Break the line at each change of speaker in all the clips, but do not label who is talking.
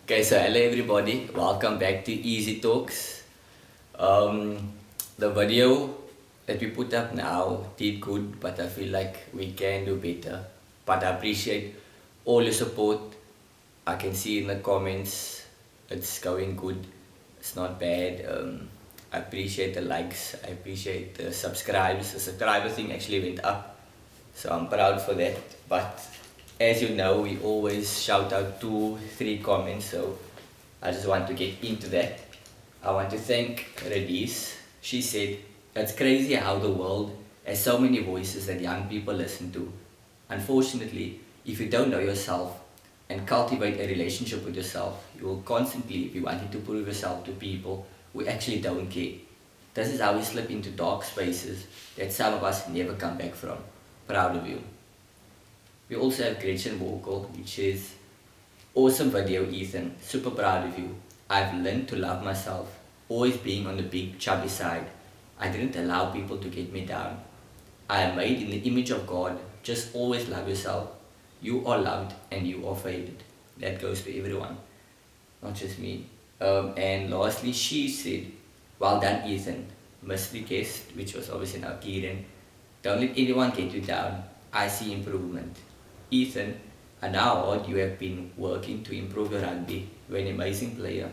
Okay, so hello everybody, welcome back to Easy Talks. The video that we put up now did good, but I feel like we can do better. But I appreciate all your support. I can see in the comments it's going good, it's not bad. I appreciate the likes, I appreciate the subscribes. The subscriber thing actually went up, so I'm proud for that. But as you know, we always shout out 2, 3 comments, so I just want to get into that. I want to thank Redis. She said, "It's crazy how the world has so many voices that young people listen to. Unfortunately, if you don't know yourself and cultivate a relationship with yourself, you will constantly be wanting to prove yourself to people who actually don't care. This is how we slip into dark spaces that some of us never come back from. Proud of you." We also have Gretchen Walker, which is awesome video, Ethan. Super proud of you. I've learned to love myself, always being on the big chubby side. I didn't allow people to get me down. I am made in the image of God. Just always love yourself. You are loved and you are favored. That goes to everyone, not just me. And lastly, she said, "Well done, Ethan." Mystery guest, which was obviously now Kieran. "Don't let anyone get you down. I see improvement." Ethan, I know how hard you have been working to improve your rugby. You're an amazing player.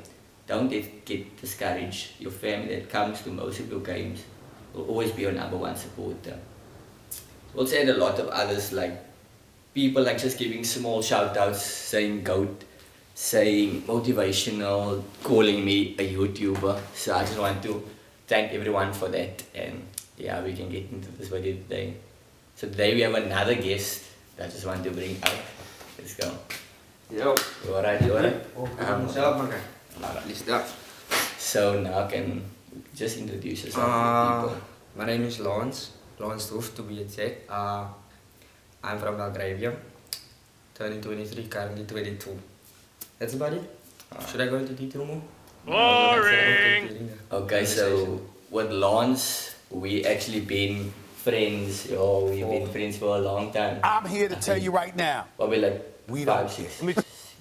Don't get discouraged. Your family that comes to most of your games will always be your #1 supporter. Also had a lot of others, like people like just giving small shout outs, saying GOAT, saying motivational, calling me a YouTuber. So I just want to thank everyone for that, and yeah, we can get into this video today. So today we have another guest that I just want to bring out. Let's go.
Yo.
You alright? You alright?
Siap makan.
Alright.
Lista.
So now can just introduce yourself to people.
My name is Lawrence. Lawrence Roof to be exact. I'm from Belgravia. Turning 23, currently 22. That's about it. Should I go into detail more?
Boring.
Okay, so with Lawrence, we actually been friends. Oh, we've been friends for a long time.
I'm here to tell you right now.
Probably like
We
5,
don't-
6,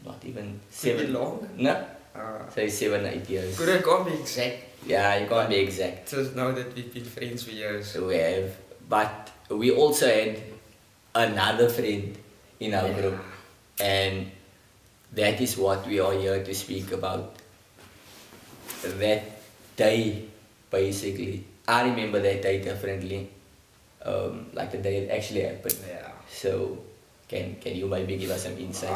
not even
Pretty
7.
long.
No,
Uh,
say 7, 8 years.
Could I can't be exact.
Yeah, you can't be exact.
Just know that we've been friends for years.
So we have, but we also had another friend in our
Yeah.
group, and that is what we are here to speak about. That day, basically, I remember that day differently, like the day it actually happened.
Yeah.
So, can you maybe give us some insight?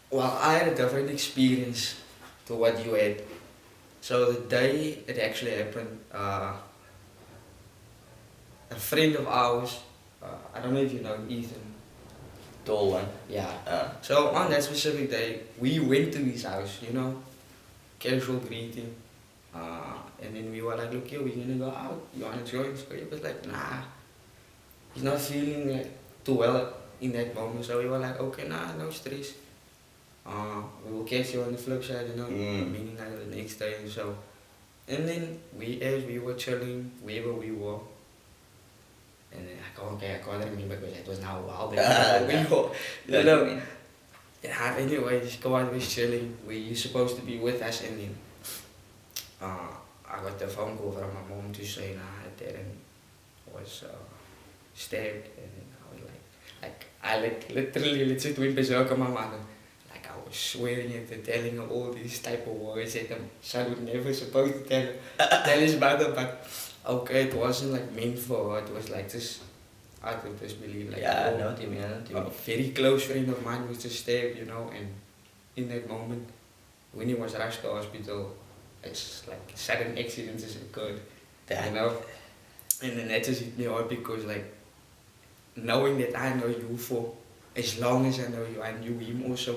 Well, I had a different experience to what you had. So the day it actually happened, a friend of ours, I don't know if you know Ethan.
Tall one.
Yeah.
Uh,
So on that specific day, we went to his house, you know, casual greeting. And then we were like, "Look, yo, we're gonna go out. You wanna join?" So he was like, "Nah." He's not feeling like too well in that moment. So we were like, "Okay, nah, no stress. We will catch you on the flip side, you know, meaning like the next day and so." And then as we were chilling, wherever we were, and then I can't remember because it was now a while back. We were, you know. Yeah, anyways, Kawan was chilling. He's supposed to be with us, and then I got the phone call from my mom to say, "Nah, Darren was stabbed," and then I was like I literally let's say twin berserk my mother. Like I was swearing at her, telling her all these type of words that the son would never supposed to tell his mother, but okay, it wasn't like meant for her. It was like just I could just believe like
yeah, I
oh,
know what you mean. I know what you
a
mean.
very close friend of mine was just stabbed, you know, and in that moment, when he was rushed to hospital, it's like sudden accidents has occurred,
That-
you know, and then that just hit me hard because like knowing that I know you for as long as I know you, I knew him also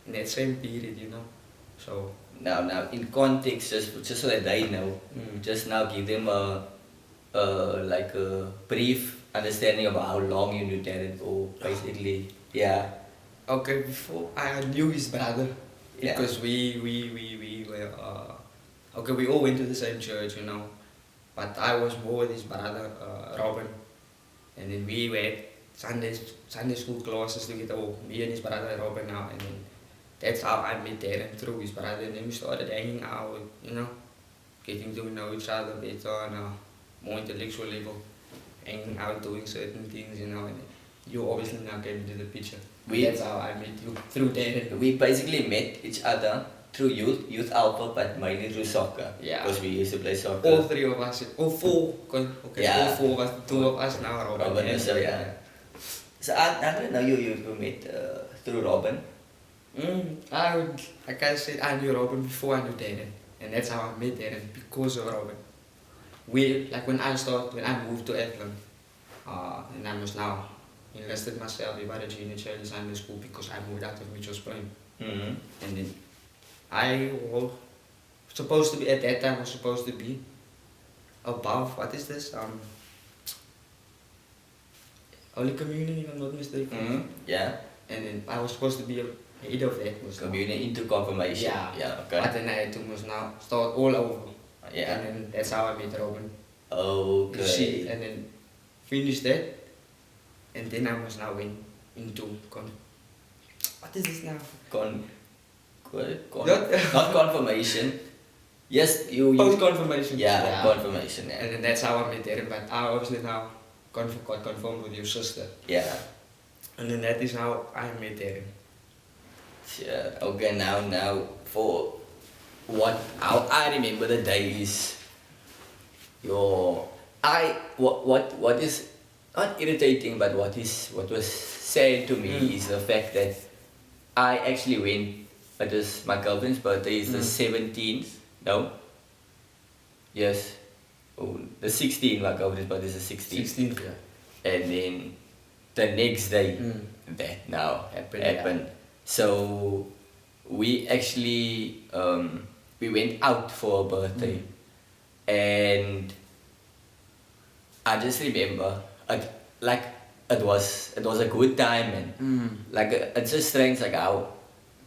in that same period, you know, so
Now, in context, just so that they know, just now give them like a brief understanding of how long you knew Darren, or basically, yeah.
okay, before I knew his brother
Yeah.
because we were okay, we all went to the same church, you know, but I was more with his brother Robin, and then we had Sunday school classes together. Oh, me and his brother Robin now, and then that's how I met Darren through his brother. And then we started hanging out, you know, getting to know each other better on a more intellectual level, hanging out, doing certain things, you know. And you obviously now came into the picture. That's how I met you, through Darren.
We basically met each other through youth alpha, but mainly through soccer.
Yeah.
Because we used to play soccer.
All three of us, all four, okay,
Yeah.
all four of us, two of us now,
Robin,
and
so yeah. So I don't know you met through Robin.
Like I said, I knew Robin before I knew Darren, and that's how I met Darren, because of Robin. Like when I moved to Athlone, and I was now enlisted myself by the junior Charlie Sunday School because I moved out of Mitchell's Plain.
Mm-hmm.
And then I was supposed to be, at that time, I was supposed to be above, what is this? Holy Communion, if I'm not mistaken.
Mm-hmm. Yeah.
And then I was supposed to be head of that.
Communion into confirmation.
Yeah.
Yeah. Okay.
But then I had to must now start all over.
Yeah.
And then that's how I met Robin.
Okay.
You see, and then finish that. And then I must now went into what is this now?
Not confirmation. Yes, you.
Post confirmation.
Yeah, confirmation. Yeah.
And then that's how I met Darren. But I obviously now got confirmed with your sister.
Yeah.
And then that is how I met Darren.
Yeah. Okay. Now for how I remember the days. What is not irritating, but what was said to me is the fact that I actually went. It was my girlfriend's birthday is the 17th. No. Yes. Oh, the 16th. My girlfriend's birthday is the 16th.
16th, yeah.
And then the next day, that now
Happened,
happened.
yeah.
So we actually we went out for a birthday, and I just remember it was a good time, and like it's just strange like how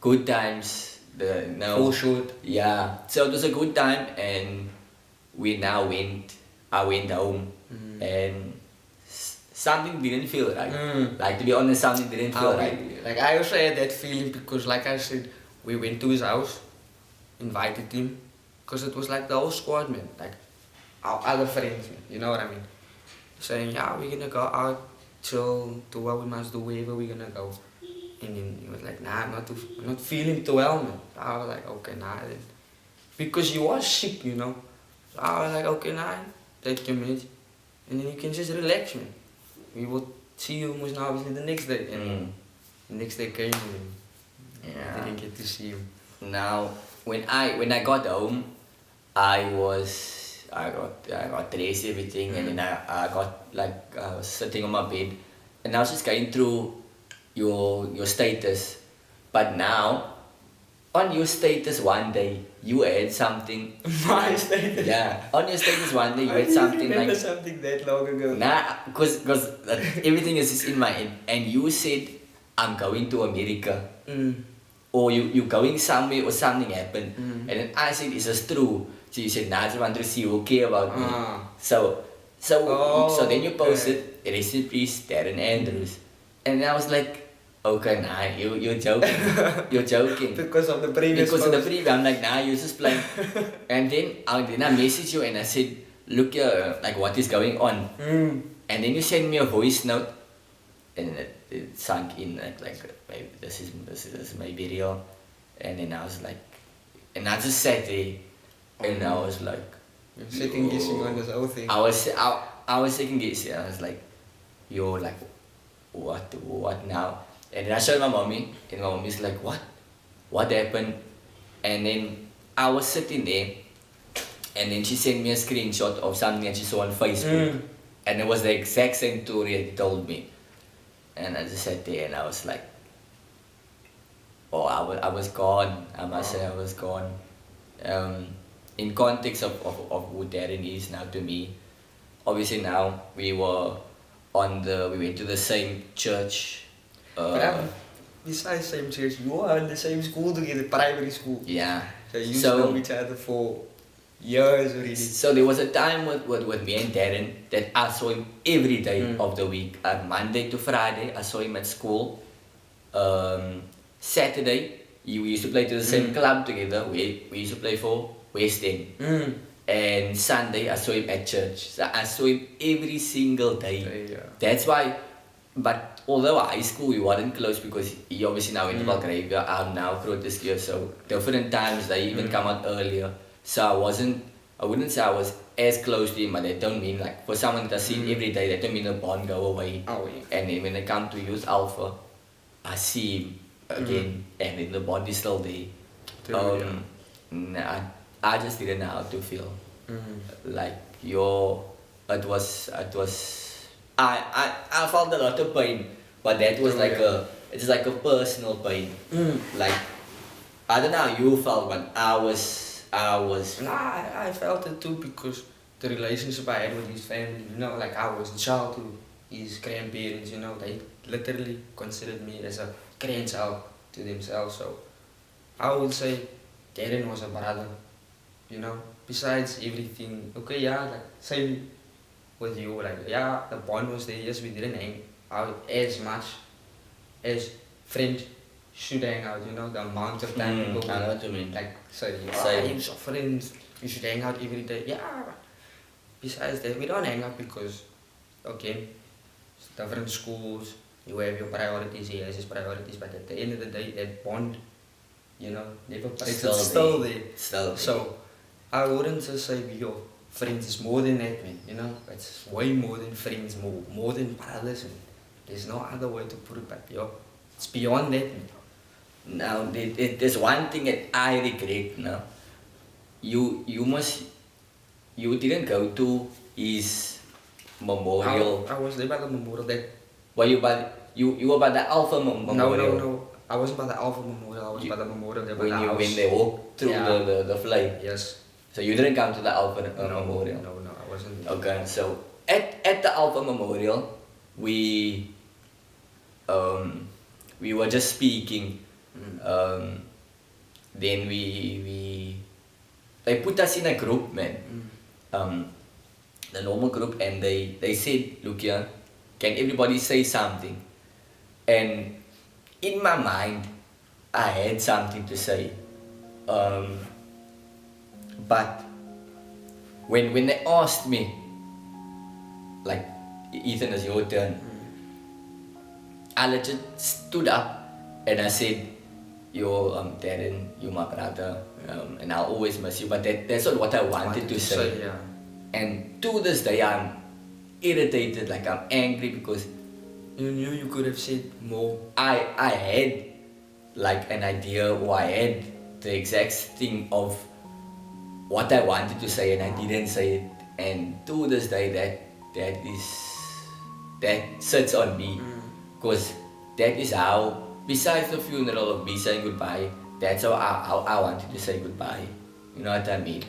good times
Full short.
yeah. So it was a good time, and I went home, and something didn't feel right. Like, to be honest, something didn't feel right.
Like I also had that feeling because, like I said, we went to his house, invited him, because it was like the whole squad, man, like our other friends, man, you know what I mean? Saying, yeah, we're gonna go out, chill, do what we must do, wherever we're gonna go. And then he was like, nah, I'm not feeling too well, man. I was like, okay, nah, then. Because you was sick, you know. So I was like, okay, nah, take your minutes. And then you can just relax, man. We will see you almost now, obviously, the next day. And the next day came, and I didn't get to see him.
Now, when I got home, I got dressed, everything, and then I was sitting on my bed, and I was just going through your status. But now, on your status one day, you had something.
My status?
Yeah, on your status one day, you had something like.
Something that long ago.
Nah, because everything is just in my head, and you said, I'm going to America. Or you going somewhere, or something happened. And then I said, is this true? So you said, nah, I just want to see you okay about me. So then you posted, rest in peace, Darren Andrews. And I was like, okay, nah, you're joking. You're joking.
Because of the previous
Because of the previous, I'm like, nah, you're just playing. And then I messaged you and I said, look here, like, what is going on? And then you sent me a voice note, and it sunk in like maybe this is maybe real. And then I was like, and I just sat there, and I was like,
you're second guessing on this whole thing.
I was second guessing. I was like, yo, like, what now? And then I showed my mommy, and my mommy's like, what happened? And then I was sitting there, and then she sent me a screenshot of something that she saw on Facebook, and it was the exact same story that he told me. And I just sat there, and I was like, oh, I was gone. I must say I was gone. In context of who Darren is now to me, obviously now we went to the same church.
Besides same church, you are in the same school together, primary school.
Yeah.
So you know each other for years already.
So there was a time with me and Darren that I saw him every day of the week. Monday to Friday, I saw him at school. Saturday, we used to play to the same club together. We used to play for West End. And Sunday I saw him at church. So I saw him every single day.
Yeah.
That's why. But although high school we weren't close because he obviously now in Belgravia, I'm now Proteskier, so different times they even come out earlier. So I wouldn't say I was as close to him, but that don't mean like for someone that I see every day, that don't mean the bond go away.
Oh, yeah.
And then when they come to Youth Alpha, I see him again, and then the bond is still there.
True,
Nah, I just didn't know how to feel. Like it was I felt a lot of pain, but that was like it's like a personal pain. Like I don't know how you felt, but I was
Nah, I felt it too because the relationship I had with his family, you know, like I was a child to his grandparents, you know, they literally considered me as a grandchild to themselves. So I would say Darren was a brother, you know, besides everything. Okay, yeah, like same with you, like yeah, the bond was there. Yes, we didn't hang out as much as friends should hang out, you know, the amount of time people
I know what you mean.
like say,
Say-
you're so friends, you should hang out every day. Yeah, besides that, we don't hang out because, okay, it's different schools, you have your priorities, he has his priorities, but at the end of the day, that bond, you know, never breaks. It's still there.
Still.
So, I wouldn't just say we are friends, it's more than that, man, you know, it's way more than friends, more than brothers, man. There's no other way to put it, but yo, it's beyond that, man.
Now there's one thing that I regret now. You didn't go to his memorial.
I was there by the memorial that.
Were you were by the Alpha Memorial?
No. I wasn't by the Alpha Memorial. I was by the memorial there by the house.
When they walked through
Yeah.
the flight.
Yes.
So you didn't come to the Alpha Memorial.
No, I wasn't there.
Okay, so at the Alpha Memorial, we were just speaking. Then they put us in a group, man. The normal group, and they said, look here, can everybody say something? And in my mind, I had something to say. But when they asked me, like, Ethan, it's your turn, I legit stood up and I said, yo, Darren, you're my brother, and I'll always miss you. But that's not what I wanted to say.
Yeah.
And to this day, I'm irritated, like I'm angry because
You knew you could have said more.
I had like an idea, or I had the exact thing of what I wanted to say, and I didn't say it. And to this day, that sits on me, because that is how, besides the funeral of me saying goodbye, that's how I wanted to say goodbye. You know what I mean?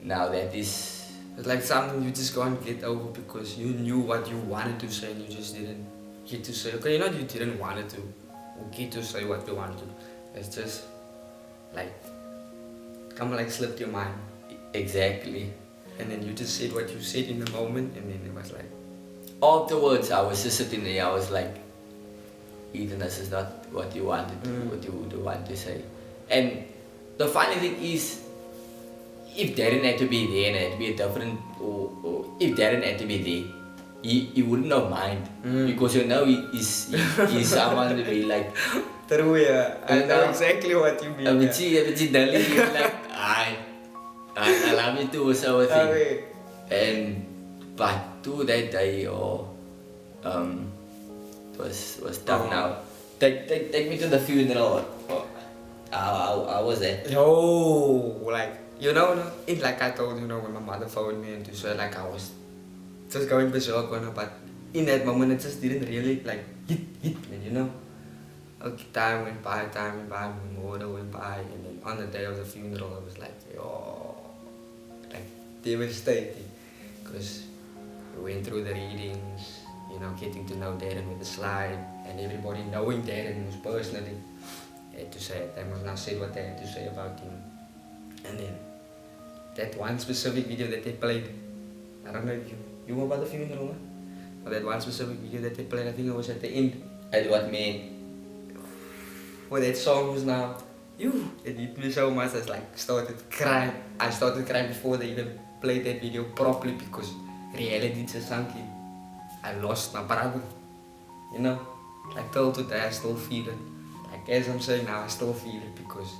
Now that is.
It's like something you just can't get over because you knew what you wanted to say and you just didn't get to say. Okay, you know you didn't want it to or get to say what you wanted to. It's just like kind of like slipped your mind.
Exactly.
And then you just said what you said in the moment and then it was like,
Afterwards, I was just sitting there, I was like, Ethan, this is not what you wanted to, what you would want to say. And the funny thing is, if Darren had to be there and it had to be a different, or if Darren had to be there, he wouldn't have mind. Because you know he's someone to be like,
true, yeah. I
You
know
know,
exactly what you mean.
a bit Dali, like, I love you too, so I think.
Okay.
And but to that day, was tough. Now take me to the funeral. I was there.
Yo, like, you know, it's like I told you know when my mother phoned me and to say like I was just going berserk on her, but in that moment it just didn't really like hit me, you know. Okay, time went by, memorial went by, and then on the day of the funeral I was like, yo, like devastating, because we went through the readings, you know, getting to know Darren with the slide, and everybody knowing Darren was personally had to say it. They must not say what they had to say about him. And then that one specific video that they played, I don't know if you were about the funeral, man? But that one specific video that they played, I think it was at the end.
At what me?
Where that song was now, It hit me so much. I started crying. I started crying before they even played that video properly because reality just sunk in. I lost my brother. You know, like till today I still feel it. Like as I'm saying now, I still feel it because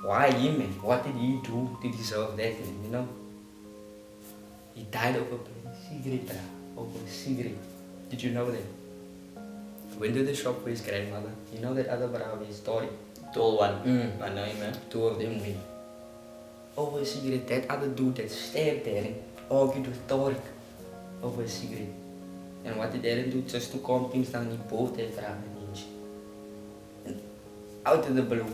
why him, man? What did he do to deserve that, man? You know, he died over a cigarette, bro. Over a cigarette. Did you know that? Went to the shop with his grandmother. You know that other brother, his story.
Tall one.
Mm.
I know him, man.
Two of them went over a cigarette. That other dude that stabbed Darren argued with Tariq over a cigarette. And what did Darren do? Just to calm things down, he bought that from an inch. And out of the blue,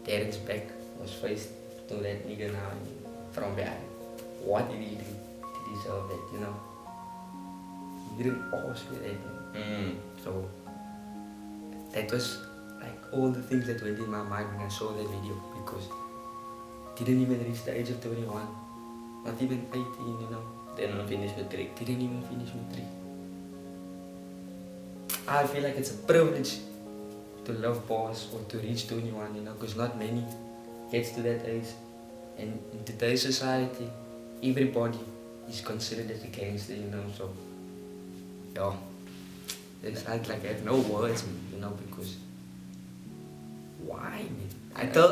Darren's back was faced to that nigga now from behind. What did he do to deserve that, you know? He didn't ask for that, man. So, that was like all the things that went in my mind when I saw that video because didn't even reach the age of 21, not even 18, you know.
Didn't finish with 3.
Didn't even finish with 3. I feel like it's a privilege to love bars or to reach 21, you know, because not many gets to that age. And in today's society, everybody is considered as a gangster, you know, so yeah. It's like I have no words, man, you know, because why, man?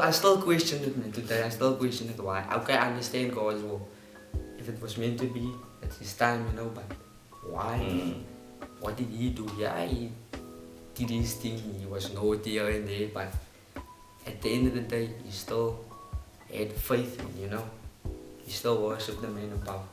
I still question it, man. Today I still question it. Why? Okay, I understand God as well. If it was meant to be, it's his time, you know. But why? What did he do? Yeah, he did his thing. He was naughty here and there, but at the end of the day, he still had faith, man, you know. He still worshipped the man above.